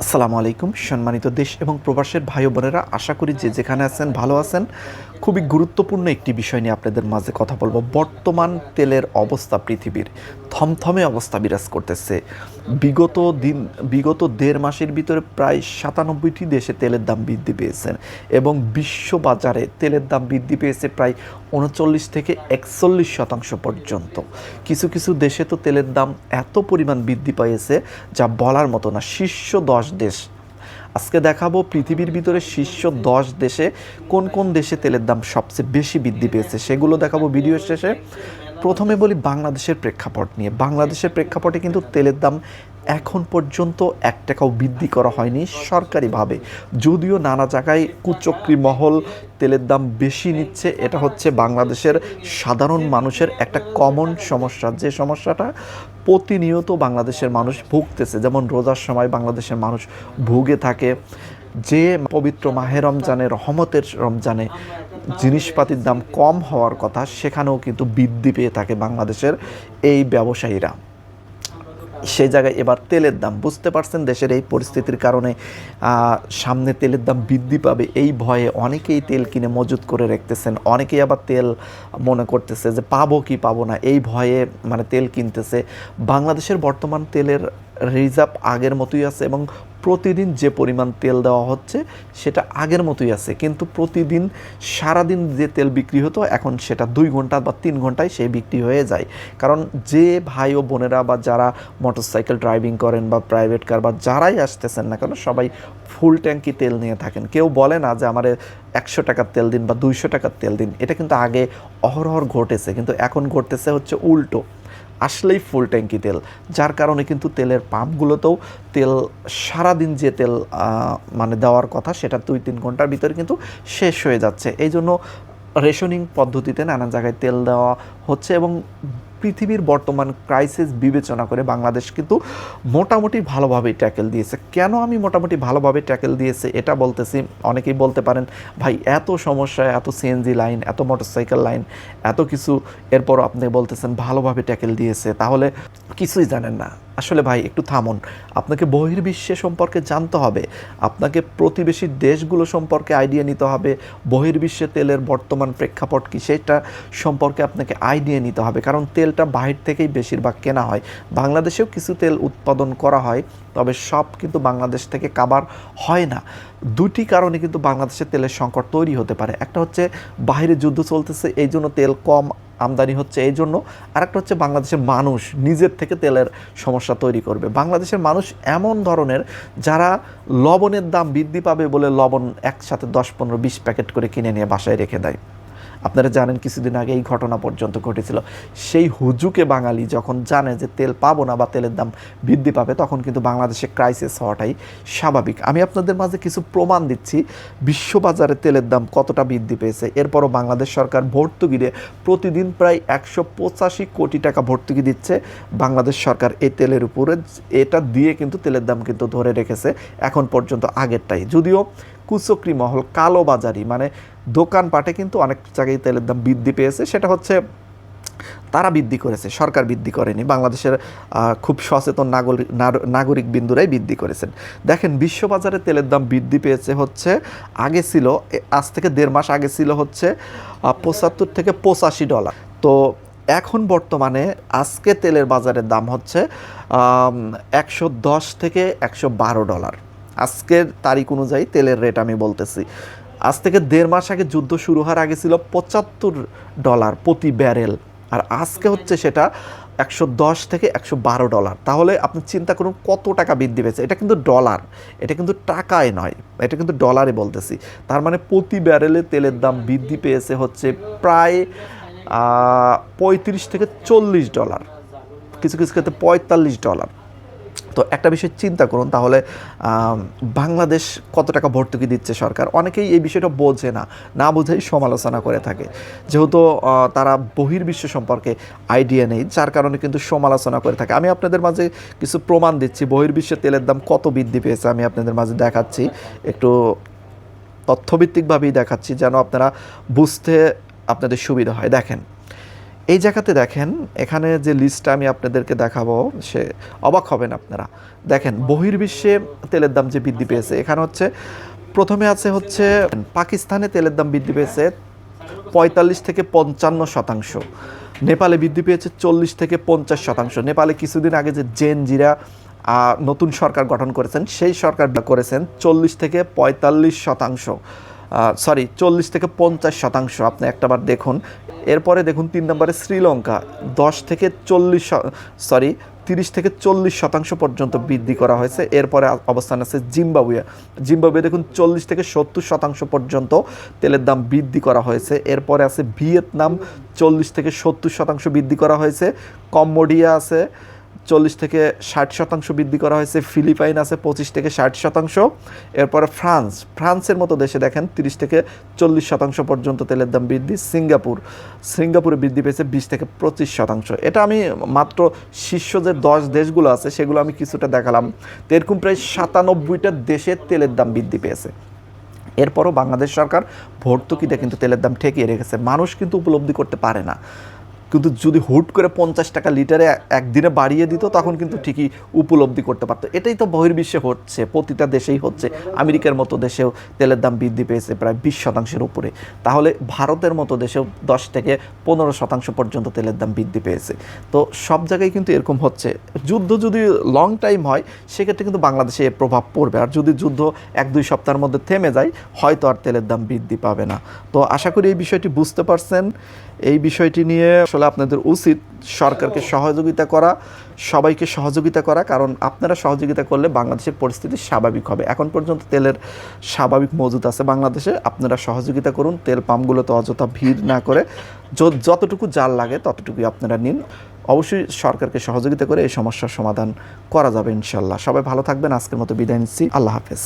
আসসালামু আলাইকুম সম্মানিত দেশ এবং প্রবাসের ভাই বোনেরা, আশা করি যে যেখানে আছেন ভালো আছেন। খুবই গুরুত্বপূর্ণ একটি বিষয় নিয়ে আপনাদের মাঝে কথা বলবো। বর্তমান তেলের অবস্থা পৃথিবীর থমথমে অবস্থা বিরাজ করতেছে। বিগত ১.৫ মাসের ভিতরে প্রায় ৯৭টি দেশে তেলের দাম বৃদ্ধি পেয়েছে এবং বিশ্ব বাজারে তেলের দাম বৃদ্ধি পেয়েছে প্রায় ৩৯ থেকে ৪১% পর্যন্ত। কিছু কিছু দেশে তো তেলের দাম এত পরিমাণ বৃদ্ধি পেয়েছে যা বলার মতো না। শীর্ষ ১০ দেশ আজকে দেখাবো, পৃথিবীর ভিতরে শীর্ষ ১০ দেশে কোন কোন দেশে তেলের দাম সবচেয়ে বেশি বৃদ্ধি পেয়েছে সেগুলো দেখাবো ভিডিও শেষে। প্রথমে বলি বাংলাদেশের প্রেক্ষাপট নিয়ে। বাংলাদেশের প্রেক্ষাপটে কিন্তু তেলের দাম এখন পর্যন্ত ১ টাকাও বৃদ্ধি করা হয়নি সরকারিভাবে, যদিও নানা জায়গায় কুচক্রী মহল তেলের দাম বেশি নিচ্ছে। এটা হচ্ছে বাংলাদেশের সাধারণ মানুষের একটা কমন সমস্যা, যে সমস্যাটা প্রতিনিয়ত বাংলাদেশের মানুষ ভুগতেছে। যেমন রোজার সময় বাংলাদেশের মানুষ ভুগে থাকে, যে পবিত্র মাহে রমজানে, রহমতের রমজানে জিনিসপাতির দাম কম হওয়ার কথা, সেখানেও কিন্তু বৃদ্ধি পেয়ে থাকে বাংলাদেশের এই ব্যবসায়ীরা। সেই জায়গায় এবার তেলের দাম, বুঝতে পারছেন দেশের এই পরিস্থিতির কারণে সামনে তেলের দাম বৃদ্ধি পাবে এই ভয়ে অনেকেই তেল কিনে মজুত করে রাখতেছেন। অনেকেই আবার তেল মনে করতেছে যে পাবো কি পাবো না, এই ভয়ে মানে তেল কিনতেছে। বাংলাদেশের বর্তমান তেলের রিজার্ভ আগের মতোই আছে এবং প্রতিদিন যে পরিমাণ তেল দেওয়া হচ্ছে সেটা আগের মতোই আছে, কিন্তু প্রতিদিন সারাদিন যে তেল বিক্রি হতো এখন সেটা 2 ঘন্টা বা 3 ঘন্টায় সেই বিক্রি হয়ে যায়। কারণ যে ভাই ও বোনেরা বা যারা মোটরসাইকেল ড্রাইভিং করেন বা প্রাইভেট কার বা যারাই আসতেছেন না কেন, সবাই ফুল ট্যাঙ্কি তেল নিয়ে থাকেন। কেউ বলে না যে আমার 100 টাকার তেল দিন বা 200 টাকার তেল দিন। এটা কিন্তু আগে অহরহ ঘটেছে, কিন্তু এখন ঘটতেছে হচ্ছে উল্টো, আসলেই ফুল ট্যাঙ্কি তেল। যার কারণে কিন্তু তেলের পাম্পগুলোতেও তেল সারাদিন যে তেল মানে দেওয়ার কথা সেটা 2-3 ঘন্টার ভিতরে কিন্তু শেষ হয়ে যাচ্ছে। এই জন্য রেশনিং পদ্ধতিতে নানা জায়গায় তেল দেওয়া হচ্ছে এবং পৃথিবীর বর্তমান ক্রাইসিস বিবেচনা করে বাংলাদেশ কিন্তু মোটামুটি ভালোভাবেই ট্যাকেল দিয়েছে। কেন আমি মোটামুটি ভালোভাবে ট্যাকেল দিয়েছে এটা বলতেছি, অনেকেই বলতে পারেন ভাই এত সমস্যা, এত সিএনজি লাইন, এত মোটরসাইকেল লাইন, এত কিছু, এরপরও আপনি বলতেছেন ভালোভাবে ট্যাকেল দিয়েছে, তাহলে কিছুই জানেন না। আসলে ভাই একটু থামুন। আপনাকে বহির্বিশ্বে সম্পর্কে জানতে হবে, আপনাকে প্রতিবেশী দেশগুলো সম্পর্কে আইডিয়া নিতে হবে। বহির্বিশ্বে তেলের বর্তমান প্রেক্ষাপট কী সেটা সম্পর্কে আপনাকে আইডিয়া নিতে হবে, কারণ তেলটা বাহির থেকেই বেশিরভাগ কেনা হয়। বাংলাদেশেও কিছু তেল উৎপাদন করা হয়, তবে সব কিন্তু বাংলাদেশ থেকে কাভার হয় না। দুটি কারণে কিন্তু বাংলাদেশের তেলের সংকট তৈরি হতে পারে। একটা হচ্ছে বাইরে যুদ্ধ চলতেছে, এই জন্য তেল কম আমদানি হচ্ছে এই জন্য। আরেকটা হচ্ছে বাংলাদেশের মানুষ নিজের থেকে তেলের সমস্যা তৈরি করবে। বাংলাদেশের মানুষ এমন ধরনের যারা লবণের দাম বৃদ্ধি পাবে বলে লবণ একসাথে 10-15-20 প্যাকেট করে কিনে নিয়ে বাসায় রেখে দেয়। আপনারা জানেন কিছুদিন আগে এই ঘটনা পর্যন্ত ঘটেছিল। সেই হুজুকে বাঙালি যখন জানে যে তেল পাবো না বা তেলের দাম বৃদ্ধি পাবে, তখন কিন্তু বাংলাদেশে ক্রাইসিস হওয়াটাই স্বাভাবিক। আমি আপনাদের মাঝে কিছু প্রমাণ দিচ্ছি বিশ্ববাজারে তেলের দাম কতটা বৃদ্ধি পেয়েছে। এরপরও বাংলাদেশ সরকার ভর্তুকিতে প্রতিদিন প্রায় 185 কোটি টাকা ভর্তুকি দিচ্ছে বাংলাদেশ সরকার এই তেলের উপরে। এটা দিয়ে কিন্তু তেলের দাম কিন্তু ধরে রেখেছে এখন পর্যন্ত আগেরটাই, যদিও কুচক্রী মহল, কালোবাজারি মানে দোকানপাটে কিন্তু অনেক জায়গায় তেলের দাম বৃদ্ধি পেয়েছে। সেটা হচ্ছে তারা বৃদ্ধি করেছে, সরকার বৃদ্ধি করেনি। বাংলাদেশের খুব সচেতন নাগরিক বিন্দুরাই বৃদ্ধি করেছেন। দেখেন বিশ্ববাজারে তেলের দাম বৃদ্ধি পেয়েছে হচ্ছে, আগে ছিল, আজ থেকে 1.5 মাস আগে ছিল হচ্ছে $75 থেকে $85। তো এখন বর্তমানে আজকে তেলের বাজারের দাম হচ্ছে $110 থেকে $112। আজকের তারিখ অনুযায়ী তেলের রেট আমি বলতেছি। আজ থেকে 1.5 মাস আগে যুদ্ধ শুরু হওয়ার আগে ছিল $75 প্রতি ব্যারেল, আর আজকে হচ্ছে সেটা $110 থেকে $112। তাহলে আপনি চিন্তা করুন কত টাকা বৃদ্ধি পেয়েছে। এটা কিন্তু ডলার, এটা কিন্তু টাকায় নয়, এটা কিন্তু ডলারে বলতেছি। তার মানে প্রতি ব্যারেলে তেলের দাম বৃদ্ধি পেয়েছে হচ্ছে প্রায় $35 থেকে $40, কিছু কিছু ক্ষেত্রে $45। তো একটা বিষয় চিন্তা করুন তাহলে, বাংলাদেশ কত টাকা ভর্তুকি দিচ্ছে সরকার। অনেকেই এই বিষয়টা বোঝে না, না বুঝেই সমালোচনা করে থাকে, যেহেতু তারা বহির্বিশ্ব সম্পর্কে আইডিয়া নেই, যার কারণে কিন্তু সমালোচনা করে থাকে। আমি আপনাদের মাঝে কিছু প্রমাণ দিচ্ছি বহির্বিশ্বে তেলের দাম কত বৃদ্ধি পেয়েছে। আমি আপনাদের মাঝে দেখাচ্ছি, একটু তথ্যভিত্তিকভাবেই দেখাচ্ছি যেন আপনারা বুঝতে আপনাদের সুবিধা হয়। দেখেন এই জায়গাতে দেখেন, এখানে যে লিস্টটা আমি আপনাদেরকে দেখাবো সে অবাক হবেন আপনারা। দেখেন বহির্বিশ্বে তেলের দাম যে বৃদ্ধি পেয়েছে, এখানে হচ্ছে প্রথমে আছে হচ্ছে পাকিস্তানে তেলের দাম বৃদ্ধি পেয়েছে 45 থেকে 55%। নেপালে বৃদ্ধি পেয়েছে 40 থেকে 50%। নেপালে কিছুদিন আগে যে জেনজিরা নতুন সরকার গঠন করেছেন, সেই সরকার করেছেন 40 থেকে 45%, সরি 40 থেকে 50%। আপনি একটাবার দেখুন। এরপরে দেখুন 3 নম্বরে শ্রীলঙ্কা 10 থেকে 40, সরি 30 থেকে 40% পর্যন্ত বৃদ্ধি করা হয়েছে। এরপরে অবস্থান আছে জিম্বাবুয়ে দেখুন 40 থেকে 70% পর্যন্ত তেলের দাম বৃদ্ধি করা হয়েছে। এরপরে আছে ভিয়েতনাম 40 থেকে 70% বৃদ্ধি করা হয়েছে। কম্বোডিয়া আছে 40 থেকে 60% বৃদ্ধি করা হয়েছে। ফিলিপাইন আছে 25 থেকে 60%। এরপরে ফ্রান্সের মতো দেশে দেখেন 30 থেকে 40% পর্যন্ত তেলের দাম বৃদ্ধি। সিঙ্গাপুরে বৃদ্ধি পেয়েছে 20 থেকে 25%। এটা আমি মাত্র শীর্ষ যে 10 দেশগুলো আছে সেগুলো আমি কিছুটা দেখালাম। তো এরকম প্রায় 97টা দেশে তেলের দাম বৃদ্ধি পেয়েছে। এরপরও বাংলাদেশ সরকার ভর্তুকিতে কিন্তু তেলের দাম ঠেকিয়ে রেখেছে। মানুষ কিন্তু উপলব্ধি করতে পারে না, কিন্তু যদি হুট করে 50 টাকা লিটারে একদিনে বাড়িয়ে দিত তখন কিন্তু ঠিকই উপলব্ধি করতে পারতো। এটাই তো বহির্বিশ্বে হচ্ছে, প্রতিটা দেশেই হচ্ছে। আমেরিকার মতো দেশেও তেলের দাম বৃদ্ধি পেয়েছে প্রায় 20% উপরে। তাহলে ভারতের মতো দেশেও 10 থেকে 15% পর্যন্ত তেলের দাম বৃদ্ধি পেয়েছে। তো সব জায়গায় কিন্তু এরকম হচ্ছে। যুদ্ধ যদি লং টাইম হয় সেক্ষেত্রে কিন্তু বাংলাদেশে এর প্রভাব পড়বে। আর যদি যুদ্ধ 1-2 সপ্তাহের মধ্যে থেমে যায় হয়তো আর তেলের দাম বৃদ্ধি পাবে না। তো আশা করি এই বিষয়টি বুঝতে পারছেন। এই বিষয়টি নিয়ে আসলে আপনাদের উচিত সরকারকে সহযোগিতা করা, সবাইকে সহযোগিতা করা, কারণ আপনারা সহযোগিতা করলে বাংলাদেশের পরিস্থিতি স্বাভাবিক হবে। এখন পর্যন্ত তেলের স্বাভাবিক মজুদ আছে বাংলাদেশে। আপনারা সহযোগিতা করুন, তেল পাম্পগুলোতে অযথা ভিড় না করে যতটুকু জাল লাগে ততটুকুই আপনারা নিন। অবশ্যই সরকারকে সহযোগিতা করে এই সমস্যার সমাধান করা যাবে ইনশাল্লাহ। সবাই ভালো থাকবেন। আজকের মতো বিদায় নিচ্ছি। আল্লাহ হাফেজ।